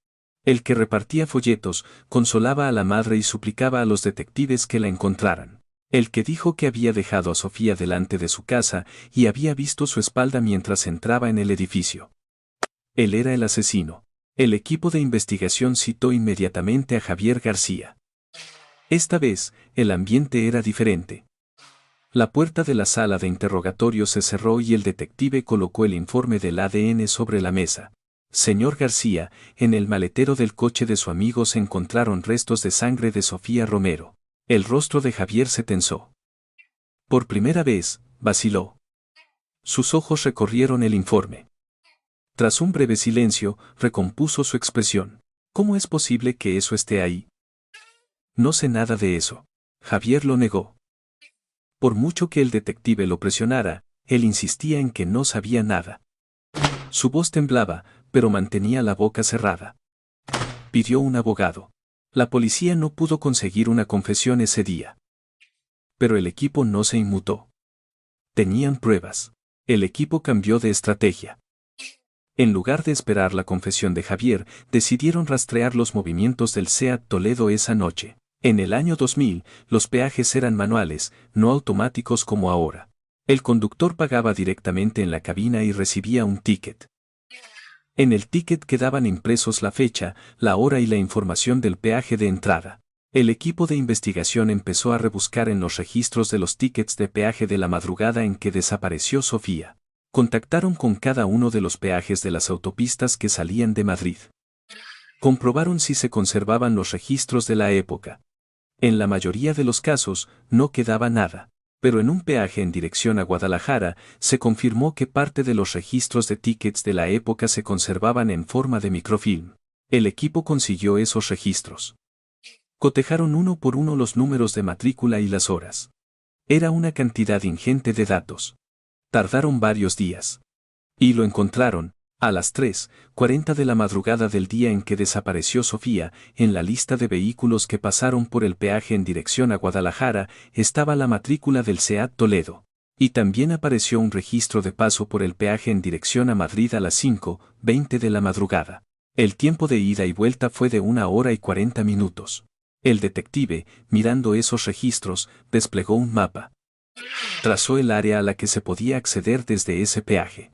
El que repartía folletos, consolaba a la madre y suplicaba a los detectives que la encontraran. El que dijo que había dejado a Sofía delante de su casa y había visto su espalda mientras entraba en el edificio. Él era el asesino. El equipo de investigación citó inmediatamente a Javier García. Esta vez, el ambiente era diferente. La puerta de la sala de interrogatorio se cerró y el detective colocó el informe del ADN sobre la mesa. Señor García, en el maletero del coche de su amigo se encontraron restos de sangre de Sofía Romero. El rostro de Javier se tensó. Por primera vez, vaciló. Sus ojos recorrieron el informe. Tras un breve silencio, recompuso su expresión. ¿Cómo es posible que eso esté ahí? No sé nada de eso. Javier lo negó. Por mucho que el detective lo presionara, él insistía en que no sabía nada. Su voz temblaba, pero mantenía la boca cerrada. Pidió un abogado. La policía no pudo conseguir una confesión ese día. Pero el equipo no se inmutó. Tenían pruebas. El equipo cambió de estrategia. En lugar de esperar la confesión de Javier, decidieron rastrear los movimientos del SEAT Toledo esa noche. En el año 2000, los peajes eran manuales, no automáticos como ahora. El conductor pagaba directamente en la cabina y recibía un ticket. En el ticket quedaban impresos la fecha, la hora y la información del peaje de entrada. El equipo de investigación empezó a rebuscar en los registros de los tickets de peaje de la madrugada en que desapareció Sofía. Contactaron con cada uno de los peajes de las autopistas que salían de Madrid. Comprobaron si se conservaban los registros de la época. En la mayoría de los casos, no quedaba nada, pero en un peaje en dirección a Guadalajara, se confirmó que parte de los registros de tickets de la época se conservaban en forma de microfilm. El equipo consiguió esos registros. Cotejaron uno por uno los números de matrícula y las horas. Era una cantidad ingente de datos. Tardaron varios días. Y lo encontraron. A las 3:40 de la madrugada del día en que desapareció Sofía, en la lista de vehículos que pasaron por el peaje en dirección a Guadalajara, estaba la matrícula del SEAT Toledo. Y también apareció un registro de paso por el peaje en dirección a Madrid a las 5:20 de la madrugada. El tiempo de ida y vuelta fue de 1 hora y 40 minutos. El detective, mirando esos registros, desplegó un mapa. Trazó el área a la que se podía acceder desde ese peaje.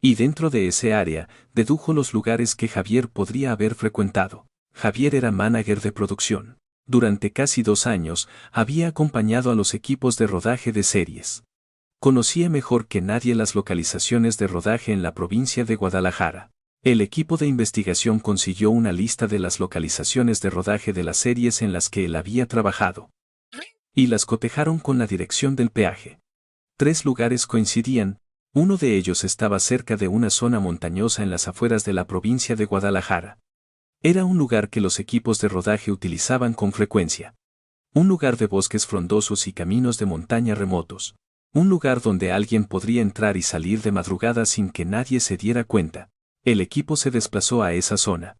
Y dentro de ese área, dedujo los lugares que Javier podría haber frecuentado. Javier era manager de producción. Durante casi 2 años, había acompañado a los equipos de rodaje de series. Conocía mejor que nadie las localizaciones de rodaje en la provincia de Guadalajara. El equipo de investigación consiguió una lista de las localizaciones de rodaje de las series en las que él había trabajado. Y las cotejaron con la dirección del peaje. 3 lugares coincidían. Uno de ellos estaba cerca de una zona montañosa en las afueras de la provincia de Guadalajara. Era un lugar que los equipos de rodaje utilizaban con frecuencia. Un lugar de bosques frondosos y caminos de montaña remotos. Un lugar donde alguien podría entrar y salir de madrugada sin que nadie se diera cuenta. El equipo se desplazó a esa zona.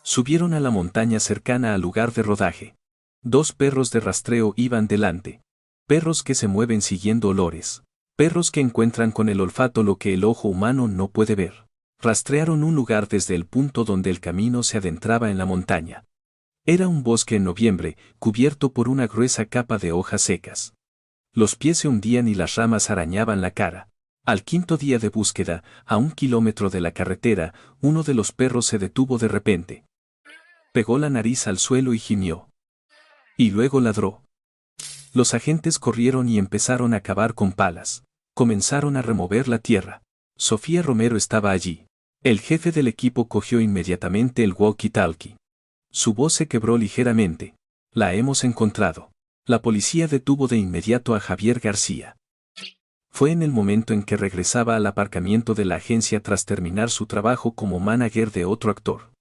Subieron a la montaña cercana al lugar de rodaje. 2 perros de rastreo iban delante. Perros que se mueven siguiendo olores. Perros que encuentran con el olfato lo que el ojo humano no puede ver. Rastrearon un lugar desde el punto donde el camino se adentraba en la montaña. Era un bosque en noviembre, cubierto por una gruesa capa de hojas secas. Los pies se hundían y las ramas arañaban la cara. Al 5.º día de búsqueda, a 1 kilómetro de la carretera, uno de los perros se detuvo de repente. Pegó la nariz al suelo y gimió. Y luego ladró. Los agentes corrieron y empezaron a cavar con palas. Comenzaron a remover la tierra. Sofía Romero estaba allí. El jefe del equipo cogió inmediatamente el walkie-talkie. Su voz se quebró ligeramente. La hemos encontrado. La policía detuvo de inmediato a Javier García. Fue en el momento en que regresaba al aparcamiento de la agencia tras terminar su trabajo como manager de otro actor.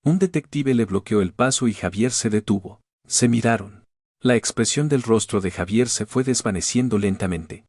Un detective le bloqueó el paso y Javier se detuvo. Se miraron. La expresión del rostro de Javier se fue desvaneciendo lentamente.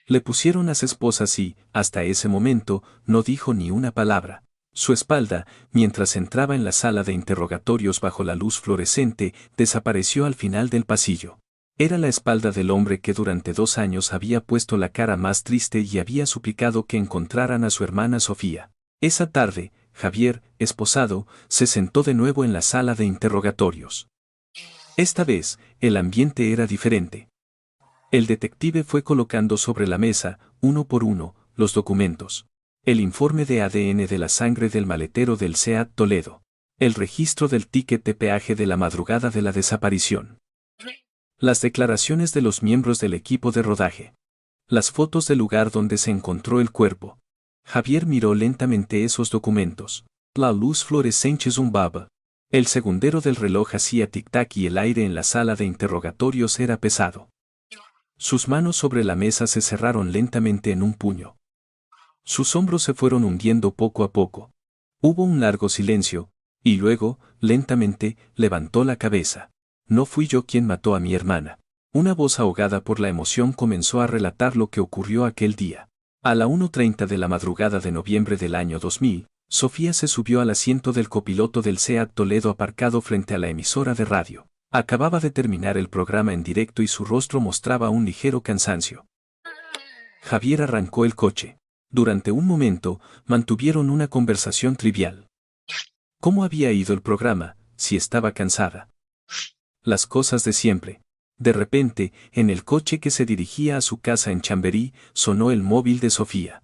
Le pusieron las esposas y, hasta ese momento, no dijo ni una palabra. Su espalda, mientras entraba en la sala de interrogatorios bajo la luz fluorescente, desapareció al final del pasillo. Era la espalda del hombre que durante 2 años había puesto la cara más triste y había suplicado que encontraran a su hermana Sofía. Esa tarde, Javier, esposado, se sentó de nuevo en la sala de interrogatorios. Esta vez, el ambiente era diferente. El detective fue colocando sobre la mesa, uno por uno, los documentos. El informe de ADN de la sangre del maletero del SEAT Toledo. El registro del ticket de peaje de la madrugada de la desaparición. Las declaraciones de los miembros del equipo de rodaje. Las fotos del lugar donde se encontró el cuerpo. Javier miró lentamente esos documentos. La luz fluorescente zumbaba. El segundero del reloj hacía tic-tac y el aire en la sala de interrogatorios era pesado. Sus manos sobre la mesa se cerraron lentamente en un puño. Sus hombros se fueron hundiendo poco a poco. Hubo un largo silencio, y luego, lentamente, levantó la cabeza. No fui yo quien mató a mi hermana. Una voz ahogada por la emoción comenzó a relatar lo que ocurrió aquel día. A la 1:30 de la madrugada de noviembre del año 2000, Sofía se subió al asiento del copiloto del Seat Toledo aparcado frente a la emisora de radio. Acababa de terminar el programa en directo y su rostro mostraba un ligero cansancio. Javier arrancó el coche. Durante un momento, mantuvieron una conversación trivial. ¿Cómo había ido el programa? Si estaba cansada. Las cosas de siempre. De repente, en el coche que se dirigía a su casa en Chamberí, sonó el móvil de Sofía.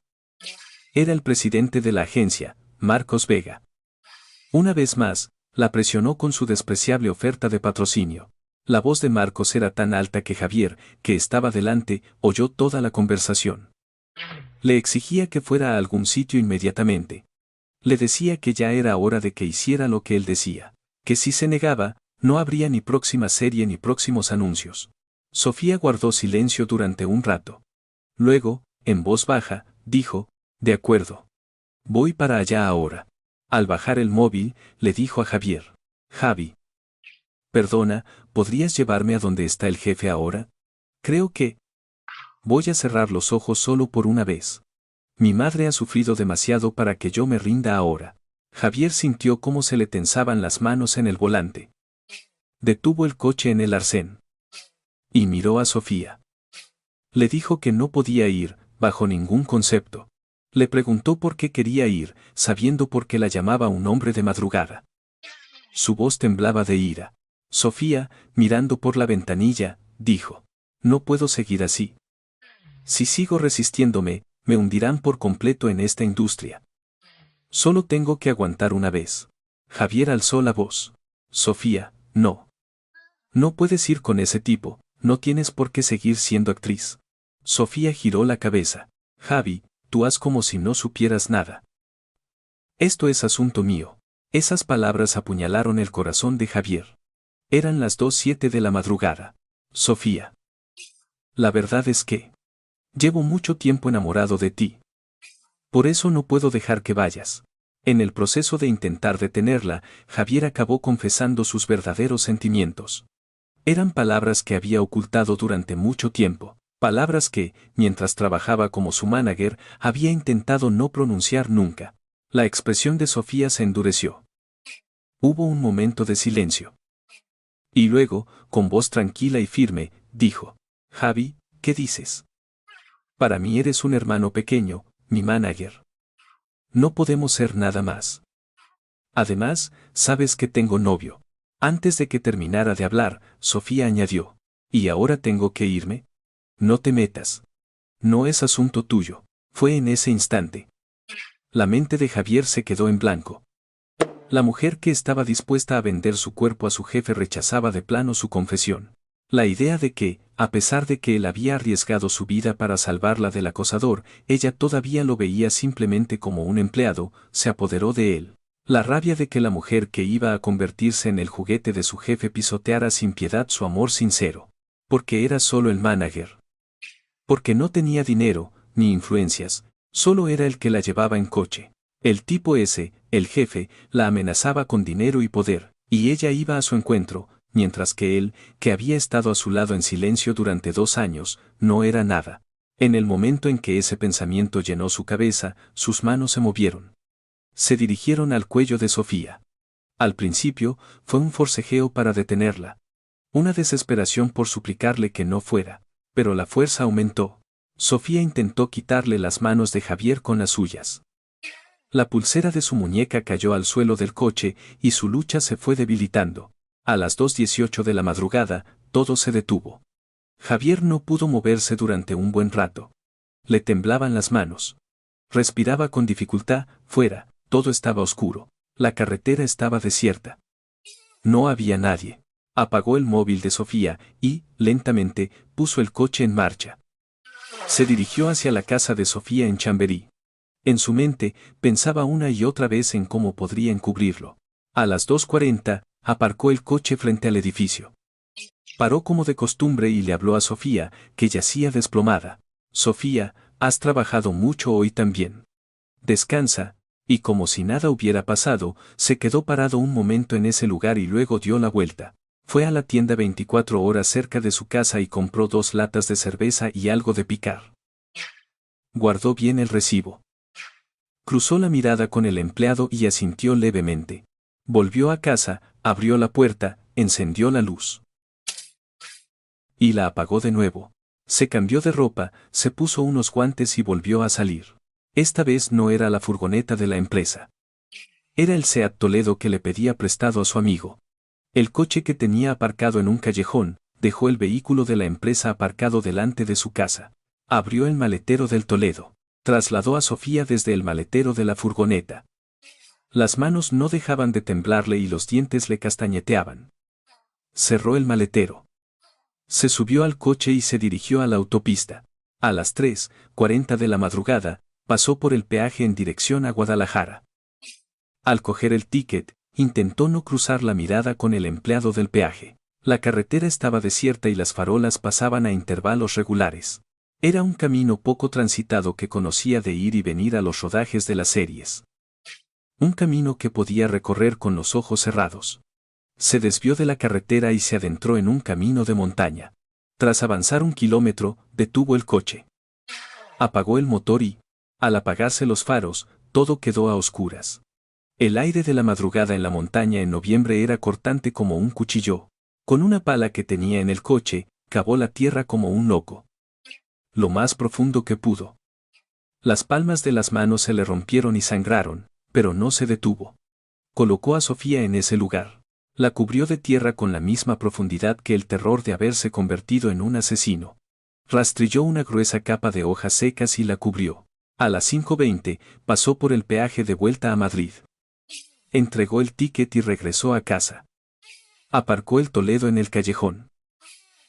Era el presidente de la agencia, Marcos Vega. Una vez más, la presionó con su despreciable oferta de patrocinio. La voz de Marcos era tan alta que Javier, que estaba delante, oyó toda la conversación. Le exigía que fuera a algún sitio inmediatamente. Le decía que ya era hora de que hiciera lo que él decía, que si se negaba, no habría ni próxima serie ni próximos anuncios. Sofía guardó silencio durante un rato. Luego, en voz baja, dijo, «De acuerdo. Voy para allá ahora». Al bajar el móvil, le dijo a Javier, «Javi. Perdona, ¿podrías llevarme a donde está el jefe ahora? Creo que... Voy a cerrar los ojos solo por una vez. Mi madre ha sufrido demasiado para que yo me rinda ahora». Javier sintió cómo se le tensaban las manos en el volante. Detuvo el coche en el arcén. Y miró a Sofía. Le dijo que no podía ir, bajo ningún concepto. Le preguntó por qué quería ir, sabiendo por qué la llamaba un hombre de madrugada. Su voz temblaba de ira. Sofía, mirando por la ventanilla, dijo, «No puedo seguir así. Si sigo resistiéndome, me hundirán por completo en esta industria. Solo tengo que aguantar una vez». Javier alzó la voz. «Sofía, no. No puedes ir con ese tipo, no tienes por qué seguir siendo actriz». Sofía giró la cabeza. «Javi, tú haz como si no supieras nada. Esto es asunto mío». Esas palabras apuñalaron el corazón de Javier. Eran las 2:07 de la madrugada. «Sofía. La verdad es que... llevo mucho tiempo enamorado de ti. Por eso no puedo dejar que vayas». En el proceso de intentar detenerla, Javier acabó confesando sus verdaderos sentimientos. Eran palabras que había ocultado durante mucho tiempo, palabras que, mientras trabajaba como su manager, había intentado no pronunciar nunca. La expresión de Sofía se endureció. Hubo un momento de silencio. Y luego, con voz tranquila y firme, dijo, «Javi, ¿qué dices? Para mí eres un hermano pequeño, mi manager. No podemos ser nada más. Además, sabes que tengo novio». Antes de que terminara de hablar, Sofía añadió, «¿Y ahora tengo que irme? No te metas. No es asunto tuyo». Fue en ese instante. La mente de Javier se quedó en blanco. La mujer que estaba dispuesta a vender su cuerpo a su jefe rechazaba de plano su confesión. La idea de que, a pesar de que él había arriesgado su vida para salvarla del acosador, ella todavía lo veía simplemente como un empleado, se apoderó de él. La rabia de que la mujer que iba a convertirse en el juguete de su jefe pisoteara sin piedad su amor sincero. Porque era solo el manager. Porque no tenía dinero, ni influencias, solo era el que la llevaba en coche. El tipo ese, el jefe, la amenazaba con dinero y poder, y ella iba a su encuentro, mientras que él, que había estado a su lado en silencio durante 2 años, no era nada. En el momento en que ese pensamiento llenó su cabeza, sus manos se movieron. Se dirigieron al cuello de Sofía. Al principio, fue un forcejeo para detenerla. Una desesperación por suplicarle que no fuera. Pero la fuerza aumentó. Sofía intentó quitarle las manos de Javier con las suyas. La pulsera de su muñeca cayó al suelo del coche y su lucha se fue debilitando. A las 2:18 de la madrugada, todo se detuvo. Javier no pudo moverse durante un buen rato. Le temblaban las manos. Respiraba con dificultad, fuera. Todo estaba oscuro. La carretera estaba desierta. No había nadie. Apagó el móvil de Sofía y, lentamente, puso el coche en marcha. Se dirigió hacia la casa de Sofía en Chamberí. En su mente, pensaba una y otra vez en cómo podría encubrirlo. A las 2:40, aparcó el coche frente al edificio. Paró como de costumbre y le habló a Sofía, que yacía desplomada. Sofía, has trabajado mucho hoy también. Descansa, y como si nada hubiera pasado, se quedó parado un momento en ese lugar y luego dio la vuelta. Fue a la tienda 24 horas cerca de su casa y compró 2 latas de cerveza y algo de picar. Guardó bien el recibo. Cruzó la mirada con el empleado y asintió levemente. Volvió a casa, abrió la puerta, encendió la luz. Y la apagó de nuevo. Se cambió de ropa, se puso unos guantes y volvió a salir. Esta vez no era la furgoneta de la empresa. Era el Seat Toledo que le pedía prestado a su amigo. El coche que tenía aparcado en un callejón, dejó el vehículo de la empresa aparcado delante de su casa. Abrió el maletero del Toledo. Trasladó a Sofía desde el maletero de la furgoneta. Las manos no dejaban de temblarle y los dientes le castañeteaban. Cerró el maletero. Se subió al coche y se dirigió a la autopista. A las 3:40 de la madrugada, pasó por el peaje en dirección a Guadalajara. Al coger el ticket, intentó no cruzar la mirada con el empleado del peaje. La carretera estaba desierta y las farolas pasaban a intervalos regulares. Era un camino poco transitado que conocía de ir y venir a los rodajes de las series. Un camino que podía recorrer con los ojos cerrados. Se desvió de la carretera y se adentró en un camino de montaña. Tras avanzar 1 kilómetro, detuvo el coche. Apagó el motor y, al apagarse los faros, todo quedó a oscuras. El aire de la madrugada en la montaña en noviembre era cortante como un cuchillo. Con una pala que tenía en el coche, cavó la tierra como un loco. Lo más profundo que pudo. Las palmas de las manos se le rompieron y sangraron, pero no se detuvo. Colocó a Sofía en ese lugar. La cubrió de tierra con la misma profundidad que el terror de haberse convertido en un asesino. Rastrilló una gruesa capa de hojas secas y la cubrió. A las 5:20, pasó por el peaje de vuelta a Madrid. Entregó el ticket y regresó a casa. Aparcó el Toledo en el callejón.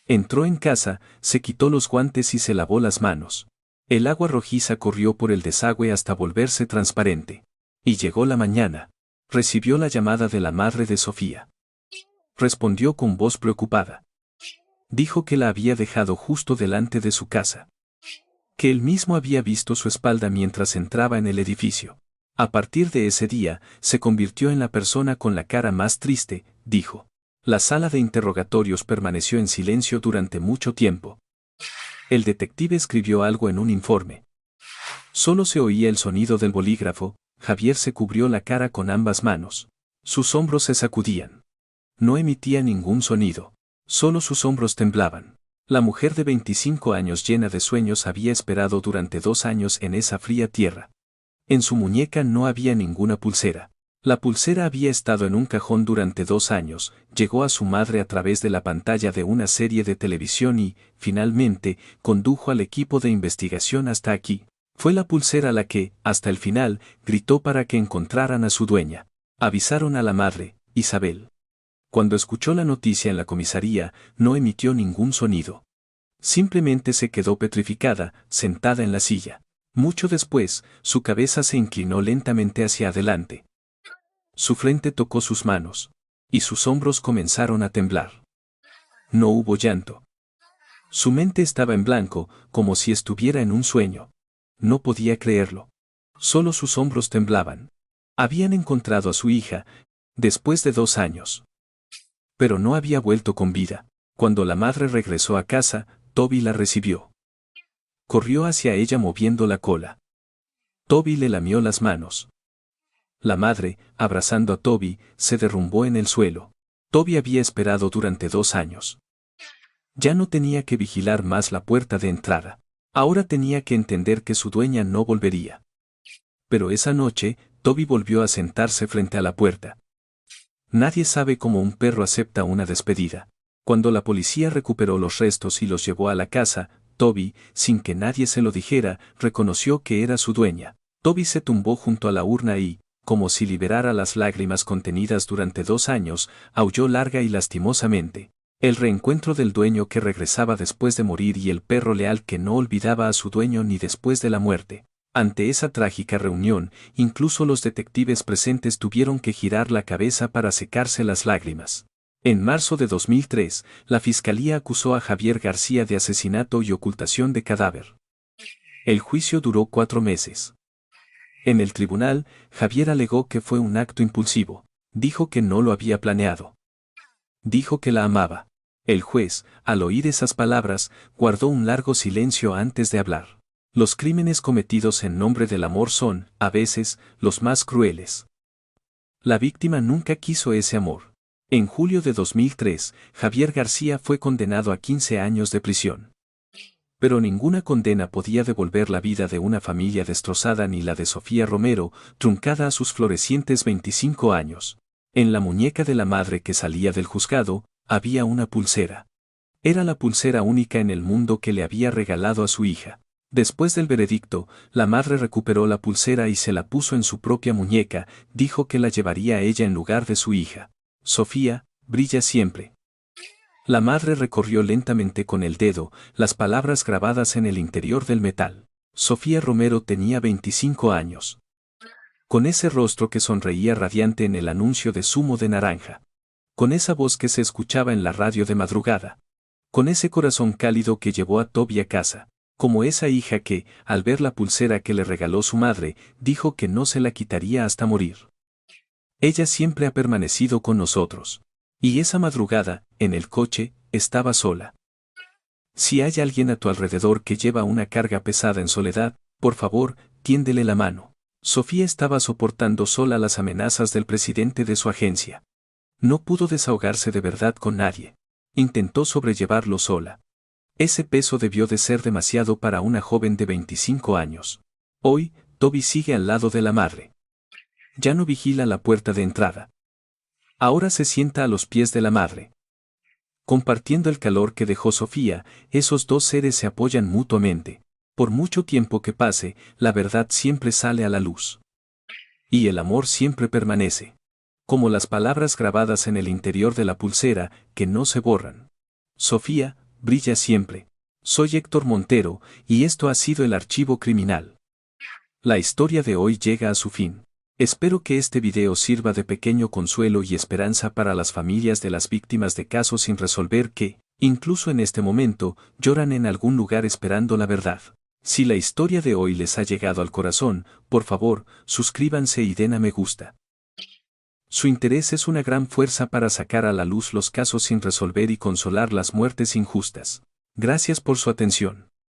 Entró en casa, se quitó los guantes y se lavó las manos. El agua rojiza corrió por el desagüe hasta volverse transparente. Y llegó la mañana. Recibió la llamada de la madre de Sofía. Respondió con voz preocupada. Dijo que la había dejado justo delante de su casa. Que él mismo había visto su espalda mientras entraba en el edificio. A partir de ese día, se convirtió en la persona con la cara más triste, dijo. La sala de interrogatorios permaneció en silencio durante mucho tiempo. El detective escribió algo en un informe. Solo se oía el sonido del bolígrafo. Javier se cubrió la cara con ambas manos. Sus hombros se sacudían. No emitía ningún sonido. Solo sus hombros temblaban. La mujer de 25 años llena de sueños había esperado durante 2 años en esa fría tierra. En su muñeca no había ninguna pulsera. La pulsera había estado en un cajón durante 2 años, llegó a su madre a través de la pantalla de una serie de televisión y, finalmente, condujo al equipo de investigación hasta aquí. Fue la pulsera la que, hasta el final, gritó para que encontraran a su dueña. Avisaron a la madre, Isabel. Cuando escuchó la noticia en la comisaría, no emitió ningún sonido. Simplemente se quedó petrificada, sentada en la silla. Mucho después, su cabeza se inclinó lentamente hacia adelante. Su frente tocó sus manos. Y sus hombros comenzaron a temblar. No hubo llanto. Su mente estaba en blanco, como si estuviera en un sueño. No podía creerlo. Solo sus hombros temblaban. Habían encontrado a su hija, después de 2 años. Pero no había vuelto con vida. Cuando la madre regresó a casa, Toby la recibió. Corrió hacia ella moviendo la cola. Toby le lamió las manos. La madre, abrazando a Toby, se derrumbó en el suelo. Toby había esperado durante 2 años. Ya no tenía que vigilar más la puerta de entrada. Ahora tenía que entender que su dueña no volvería. Pero esa noche, Toby volvió a sentarse frente a la puerta. Nadie sabe cómo un perro acepta una despedida. Cuando la policía recuperó los restos y los llevó a la casa, Toby, sin que nadie se lo dijera, reconoció que era su dueña. Toby se tumbó junto a la urna y, como si liberara las lágrimas contenidas durante 2 años, aulló larga y lastimosamente. El reencuentro del dueño que regresaba después de morir y el perro leal que no olvidaba a su dueño ni después de la muerte. Ante esa trágica reunión, incluso los detectives presentes tuvieron que girar la cabeza para secarse las lágrimas. En marzo de 2003, la fiscalía acusó a Javier García de asesinato y ocultación de cadáver. El juicio duró 4 meses. En el tribunal, Javier alegó que fue un acto impulsivo. Dijo que no lo había planeado. Dijo que la amaba. El juez, al oír esas palabras, guardó un largo silencio antes de hablar. Los crímenes cometidos en nombre del amor son, a veces, los más crueles. La víctima nunca quiso ese amor. En julio de 2003, Javier García fue condenado a 15 años de prisión. Pero ninguna condena podía devolver la vida de una familia destrozada ni la de Sofía Romero, truncada a sus florecientes 25 años. En la muñeca de la madre que salía del juzgado, había una pulsera. Era la pulsera única en el mundo que le había regalado a su hija. Después del veredicto, la madre recuperó la pulsera y se la puso en su propia muñeca, dijo que la llevaría a ella en lugar de su hija. Sofía, brilla siempre. La madre recorrió lentamente con el dedo las palabras grabadas en el interior del metal. Sofía Romero tenía 25 años. Con ese rostro que sonreía radiante en el anuncio de zumo de naranja. Con esa voz que se escuchaba en la radio de madrugada. Con ese corazón cálido que llevó a Toby a casa. Como esa hija que, al ver la pulsera que le regaló su madre, dijo que no se la quitaría hasta morir. Ella siempre ha permanecido con nosotros. Y esa madrugada, en el coche, estaba sola. Si hay alguien a tu alrededor que lleva una carga pesada en soledad, por favor, tiéndele la mano. Sofía estaba soportando sola las amenazas del presidente de su agencia. No pudo desahogarse de verdad con nadie. Intentó sobrellevarlo sola. Ese peso debió de ser demasiado para una joven de 25 años. Hoy, Toby sigue al lado de la madre. Ya no vigila la puerta de entrada. Ahora se sienta a los pies de la madre. Compartiendo el calor que dejó Sofía, esos dos seres se apoyan mutuamente. Por mucho tiempo que pase, la verdad siempre sale a la luz. Y el amor siempre permanece. Como las palabras grabadas en el interior de la pulsera, que no se borran. Sofía, brilla siempre. Soy Héctor Montero, y esto ha sido el Archivo Criminal. La historia de hoy llega a su fin. Espero que este video sirva de pequeño consuelo y esperanza para las familias de las víctimas de casos sin resolver que, incluso en este momento, lloran en algún lugar esperando la verdad. Si la historia de hoy les ha llegado al corazón, por favor, suscríbanse y den a me gusta. Su interés es una gran fuerza para sacar a la luz los casos sin resolver y consolar las muertes injustas. Gracias por su atención.